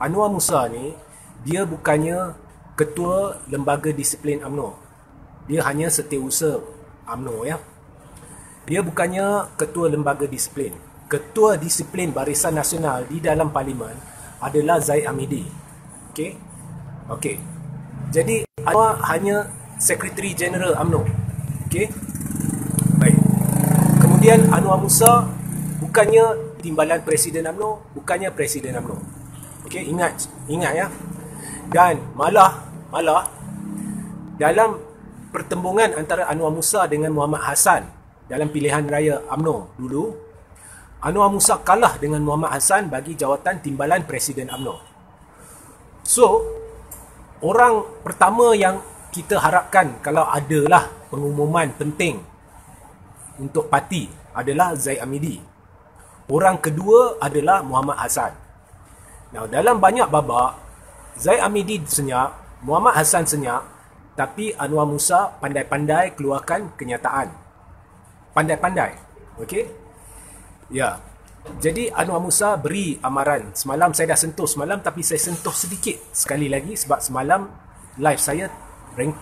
Anwar Musa ni, dia bukannya ketua lembaga disiplin UMNO. Dia hanya setiausaha UMNO ya. Dia bukannya ketua lembaga disiplin. Ketua disiplin Barisan Nasional di dalam parlimen adalah Zaid Hamidi. Okey. Okey. Jadi Anwar hanya Secretary General UMNO. Okey. Baik. Kemudian Anwar Musa bukannya timbalan Presiden UMNO, bukannya Presiden UMNO. Okey, ingat ya. Dan malah dalam pertembungan antara Anwar Musa dengan Muhammad Hassan dalam pilihan raya UMNO dulu, Anwar Musa kalah dengan Muhammad Hassan bagi jawatan timbalan Presiden UMNO. So, orang pertama yang kita harapkan kalau adalah pengumuman penting untuk parti adalah Zaid Hamidi. Orang kedua adalah Muhammad Hassan. Now, dalam banyak babak, Zaid Hamidi senyap, Muhammad Hassan senyap, tapi Anwar Musa pandai-pandai keluarkan kenyataan. Pandai-pandai. Okey? Ya. Jadi Anwar Musa beri amaran. Semalam saya dah sentuh semalam, tapi saya sentuh sedikit sekali lagi sebab semalam live saya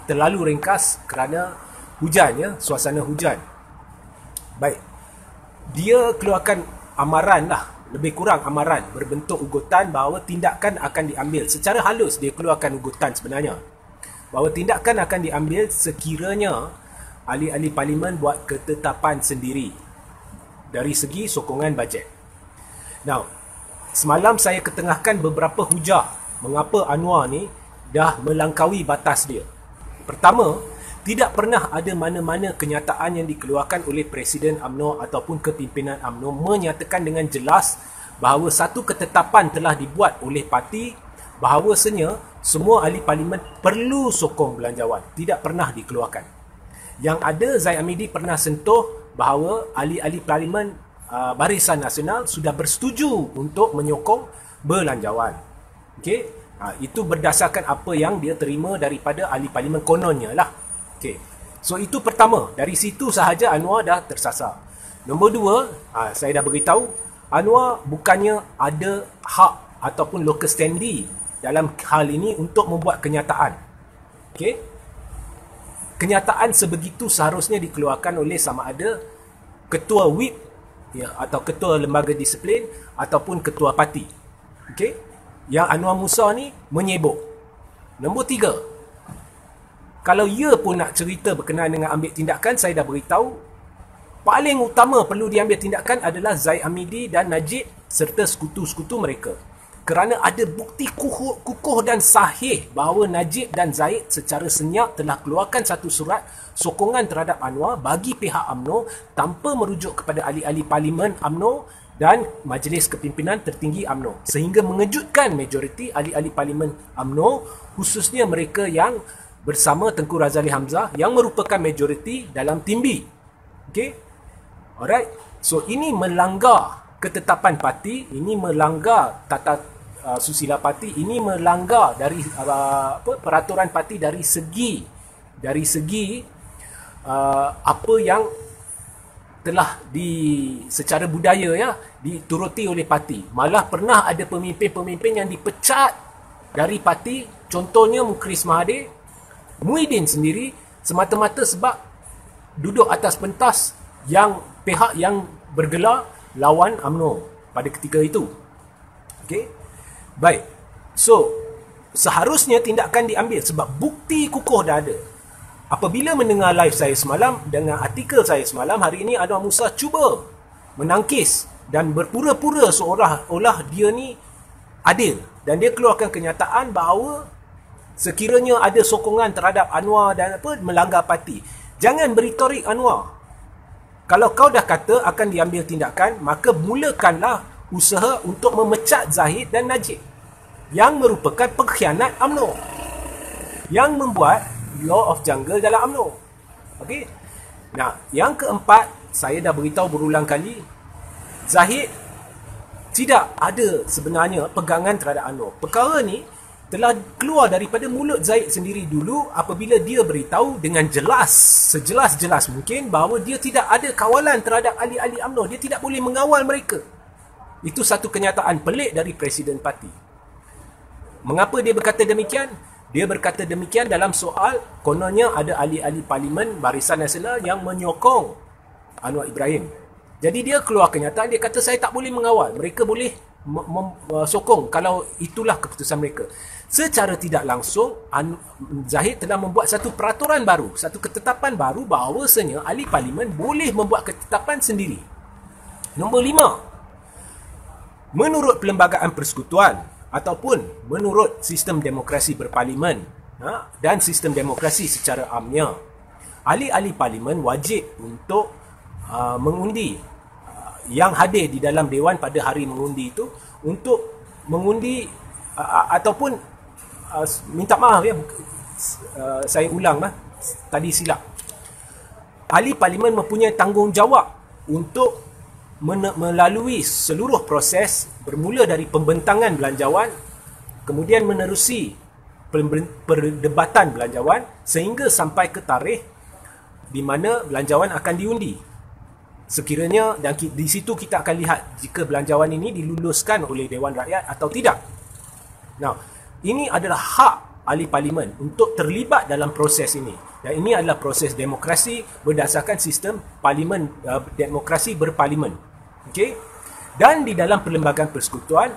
terlalu ringkas kerana hujan ya, suasana hujan. Baik. Dia keluarkan amaran lah, lebih kurang amaran berbentuk ugutan bahawa tindakan akan diambil. Secara halus dia keluarkan ugutan sebenarnya. Bahawa tindakan akan diambil sekiranya ahli-ahli parlimen buat ketetapan sendiri dari segi sokongan bajet. Now, semalam saya ketengahkan beberapa hujah mengapa Anwar ni dah melangkaui batas dia. Pertama, tidak pernah ada mana-mana kenyataan yang dikeluarkan oleh Presiden UMNO ataupun kepimpinan UMNO menyatakan dengan jelas bahawa satu ketetapan telah dibuat oleh parti bahawasanya semua ahli parlimen perlu sokong belanjawan. Tidak pernah dikeluarkan. Yang ada, Zaid Hamidi pernah sentuh bahawa ahli-ahli parlimen Barisan Nasional sudah bersetuju untuk menyokong belanjawan. Okey, itu berdasarkan apa yang dia terima daripada ahli parlimen kononnya lah. Okey, so itu pertama. Dari situ sahaja Anwar dah tersasar. Nombor dua, saya dah beritahu, Anwar bukannya ada hak ataupun locus standi dalam hal ini untuk membuat kenyataan. Okey, kenyataan sebegitu seharusnya dikeluarkan oleh sama ada ketua whip ya, atau ketua lembaga disiplin ataupun ketua parti. Okey, yang Anwar Musa ni menyebut. Nombor tiga, kalau ia pun nak cerita berkenaan dengan ambil tindakan, saya dah beritahu paling utama perlu diambil tindakan adalah Zaid Hamidi dan Najib serta sekutu-sekutu mereka. Kerana ada bukti kukuh dan sahih bahawa Najib dan Zaid secara senyap telah keluarkan satu surat sokongan terhadap Anwar bagi pihak UMNO tanpa merujuk kepada ahli-ahli parlimen UMNO dan Majlis Kepimpinan Tertinggi UMNO, sehingga mengejutkan majoriti ahli-ahli parlimen UMNO, khususnya mereka yang bersama Tengku Razali Hamzah yang merupakan majoriti dalam tim B. Okey? Alright. So ini melanggar ketetapan parti, ini melanggar tata susila parti, ini melanggar dari peraturan parti dari segi apa yang telah secara budaya ya dituruti oleh parti. Malah pernah ada pemimpin-pemimpin yang dipecat dari parti, contohnya Mukris Mahathir Muhyiddin sendiri, semata-mata sebab duduk atas pentas yang pihak yang bergelar lawan UMNO pada ketika itu. Okey. Baik. So, seharusnya tindakan diambil sebab bukti kukuh dah ada. Apabila mendengar live saya semalam dengan artikel saya semalam, hari ini Anwar Musa cuba menangkis dan berpura-pura seolah-olah dia ni adil, dan dia keluarkan kenyataan bahawa sekiranya ada sokongan terhadap Anwar dan melanggar parti. Jangan beritorik Anwar. Kalau kau dah kata akan diambil tindakan, maka mulakanlah usaha untuk memecat Zahid dan Najib yang merupakan pengkhianat UMNO, yang membuat law of jungle dalam UMNO. Okey. Nah, yang keempat, saya dah beritahu berulang kali, Zahid tidak ada sebenarnya pegangan terhadap UMNO. Perkara ni telah keluar daripada mulut Zahid sendiri dulu apabila dia beritahu dengan jelas, sejelas-jelas mungkin, bahawa dia tidak ada kawalan terhadap ahli-ahli UMNO. Dia tidak boleh mengawal mereka. Itu satu kenyataan pelik dari Presiden Parti. Mengapa dia berkata demikian? Dia berkata demikian dalam soal kononnya ada ahli-ahli parlimen Barisan Nasional yang menyokong Anwar Ibrahim. Jadi dia keluar kenyataan, dia kata saya tak boleh mengawal. Mereka boleh sokong kalau itulah keputusan mereka. Secara tidak langsung, Zahid telah membuat satu peraturan baru, satu ketetapan baru bahawasanya ahli parlimen boleh membuat ketetapan sendiri. Nombor 5. Menurut Perlembagaan Persekutuan ataupun menurut sistem demokrasi berparlimen dan sistem demokrasi secara amnya, ahli-ahli parlimen wajib untuk mengundi yang hadir di dalam dewan pada hari mengundi itu untuk mengundi ataupun minta maaf ya, saya ulang tadi silap. Ahli parlimen mempunyai tanggungjawab untuk melalui seluruh proses bermula dari pembentangan belanjawan, kemudian menerusi perdebatan belanjawan sehingga sampai ke tarikh di mana belanjawan akan diundi. Sekiranya, dan di situ kita akan lihat jika belanjawan ini diluluskan oleh Dewan Rakyat atau tidak. Nah, ini adalah hak ahli parlimen untuk terlibat dalam proses ini. Dan ini adalah proses demokrasi berdasarkan sistem parlimen, demokrasi berparlimen. Okey? Dan di dalam Perlembagaan Persekutuan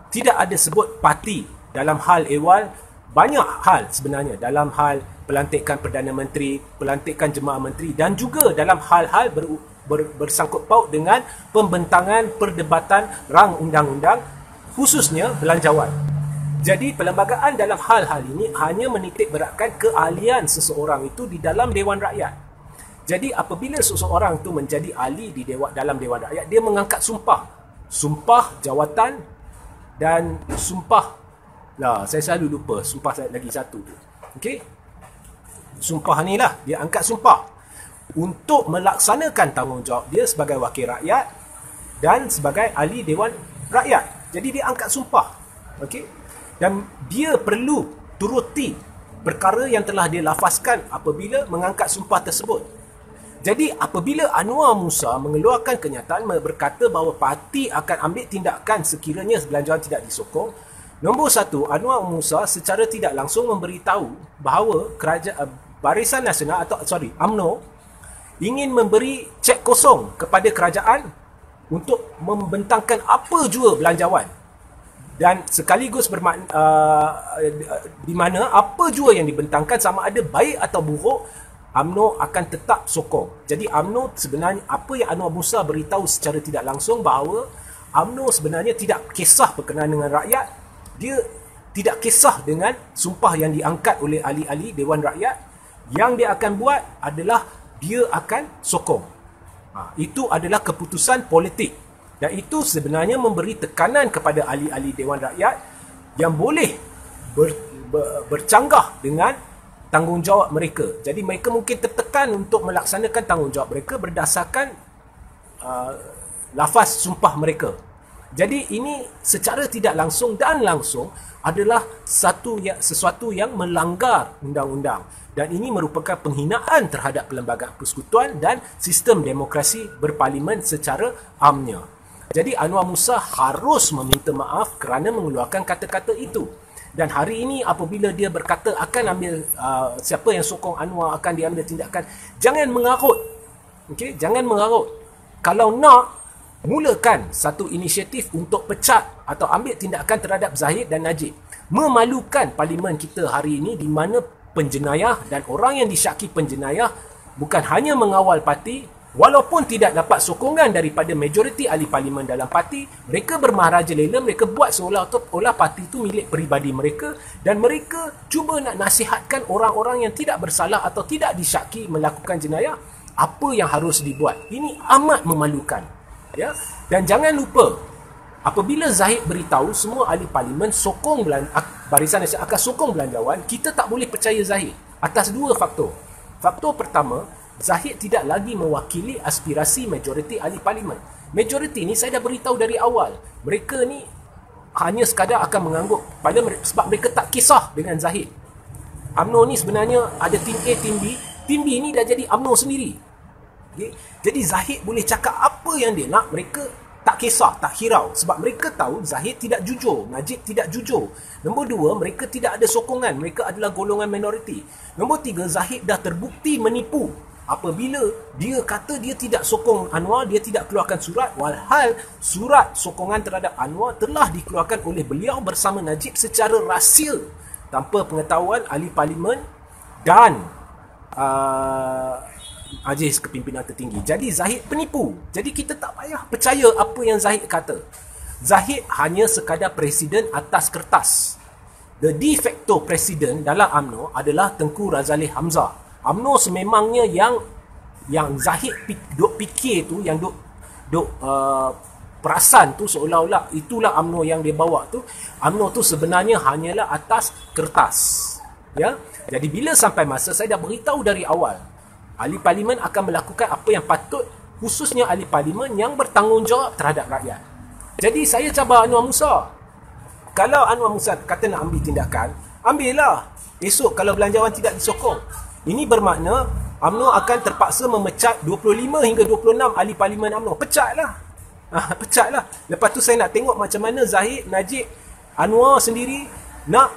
tidak ada sebut parti dalam hal ehwal. Banyak hal sebenarnya dalam hal pelantikan Perdana Menteri, pelantikan Jemaah Menteri dan juga dalam hal-hal bersangkut paut dengan pembentangan perdebatan rang undang-undang, khususnya belanjawan. Jadi perlembagaan dalam hal-hal ini hanya menitik beratkan keahlian seseorang itu di dalam Dewan Rakyat. Jadi apabila seseorang itu menjadi ahli di dalam Dewan Rakyat, dia mengangkat sumpah jawatan dan sumpah, saya selalu lupa sumpah saya lagi satu tu. Okey, sumpah ni lah, dia angkat sumpah untuk melaksanakan tanggungjawab dia sebagai wakil rakyat dan sebagai ahli Dewan Rakyat. Jadi dia angkat sumpah. Okey, dan dia perlu turuti perkara yang telah dia lafazkan apabila mengangkat sumpah tersebut. Jadi apabila Anwar Musa mengeluarkan kenyataan berkata bahawa parti akan ambil tindakan sekiranya belanjawan tidak disokong, nombor 1, Anwar Musa secara tidak langsung memberitahu bahawa Barisan Nasional UMNO ingin memberi cek kosong kepada kerajaan untuk membentangkan apa jua belanjawan. Dan sekaligus di mana apa jua yang dibentangkan sama ada baik atau buruk, UMNO akan tetap sokong. Jadi UMNO sebenarnya, apa yang Anwar Musa beritahu secara tidak langsung bahawa UMNO sebenarnya tidak kisah berkenaan dengan rakyat. Dia tidak kisah dengan sumpah yang diangkat oleh ahli-ahli Dewan Rakyat. Yang dia akan buat adalah dia akan sokong. Itu adalah keputusan politik. Dan itu sebenarnya memberi tekanan kepada ahli-ahli Dewan Rakyat yang boleh bercanggah dengan tanggungjawab mereka. Jadi mereka mungkin tertekan untuk melaksanakan tanggungjawab mereka berdasarkan lafaz sumpah mereka. Jadi ini secara tidak langsung dan langsung adalah sesuatu yang melanggar undang-undang. Dan ini merupakan penghinaan terhadap Perlembagaan Persekutuan dan sistem demokrasi berparlimen secara amnya. Jadi Anwar Musa harus meminta maaf kerana mengeluarkan kata-kata itu. Dan hari ini apabila dia berkata akan ambil siapa yang sokong Anwar akan diambil tindakan, jangan mengarut. Okey, jangan mengarut. Kalau nak, mulakan satu inisiatif untuk pecat atau ambil tindakan terhadap Zahid dan Najib. Memalukan parlimen kita hari ini di mana penjenayah dan orang yang disyaki penjenayah bukan hanya mengawal parti, walaupun tidak dapat sokongan daripada majoriti ahli parlimen dalam parti, mereka bermaharajalela, mereka buat seolah-olah parti itu milik peribadi mereka dan mereka cuba nak nasihatkan orang-orang yang tidak bersalah atau tidak disyaki melakukan jenayah apa yang harus dibuat. Ini amat memalukan. Ya? Dan jangan lupa, apabila Zahid beritahu semua ahli parlimen sokong Barisan Nasional akan sokong belanjawan, kita tak boleh percaya Zahid atas dua faktor. Faktor pertama, Zahid tidak lagi mewakili aspirasi majoriti ahli parlimen. Majoriti ni saya dah beritahu dari awal, mereka ni hanya sekadar akan mengangguk pada sebab mereka tak kisah dengan Zahid. UMNO ni sebenarnya ada tim A, tim B. Tim B ni dah jadi UMNO sendiri. Okay? Jadi Zahid boleh cakap apa yang dia nak, mereka Tak kisah, tak hirau. Sebab mereka tahu Zahid tidak jujur, Najib tidak jujur. Nombor dua, mereka tidak ada sokongan. Mereka adalah golongan minoriti. Nombor tiga, Zahid dah terbukti menipu. Apabila dia kata dia tidak sokong Anwar, dia tidak keluarkan surat, walhal surat sokongan terhadap Anwar telah dikeluarkan oleh beliau bersama Najib secara rahsia tanpa pengetahuan ahli parlimen dan majlis kepimpinan tertinggi. Jadi Zahid penipu. Jadi kita tak payah percaya apa yang Zahid kata. Zahid hanya sekadar presiden atas kertas. The de facto presiden dalam UMNO adalah Tengku Razaleigh Hamzah. UMNO sememangnya yang Zahid duk fikir tu, yang duk perasan tu seolah-olah itulah UMNO yang dia bawa tu. UMNO tu sebenarnya hanyalah atas kertas. Ya. Jadi bila sampai masa, saya dah beritahu dari awal, ahli parlimen akan melakukan apa yang patut, khususnya ahli parlimen yang bertanggungjawab terhadap rakyat. Jadi saya cabar Anwar Musa. Kalau Anwar Musa kata nak ambil tindakan, ambillah. Esok kalau belanjawan tidak disokong, ini bermakna UMNO akan terpaksa memecat 25 hingga 26 ahli parlimen UMNO. Pecatlah. Pecatlah. Lepas tu saya nak tengok macam mana Zahid, Najib, Anwar sendiri nak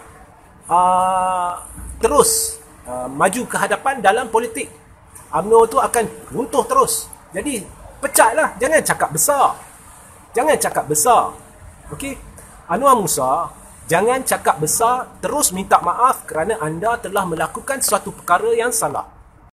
terus maju ke hadapan dalam politik. UMNO tu akan runtuh terus. Jadi pecatlah, jangan cakap besar. Jangan cakap besar. Okey. Anwar Musa, jangan cakap besar, terus minta maaf kerana anda telah melakukan suatu perkara yang salah.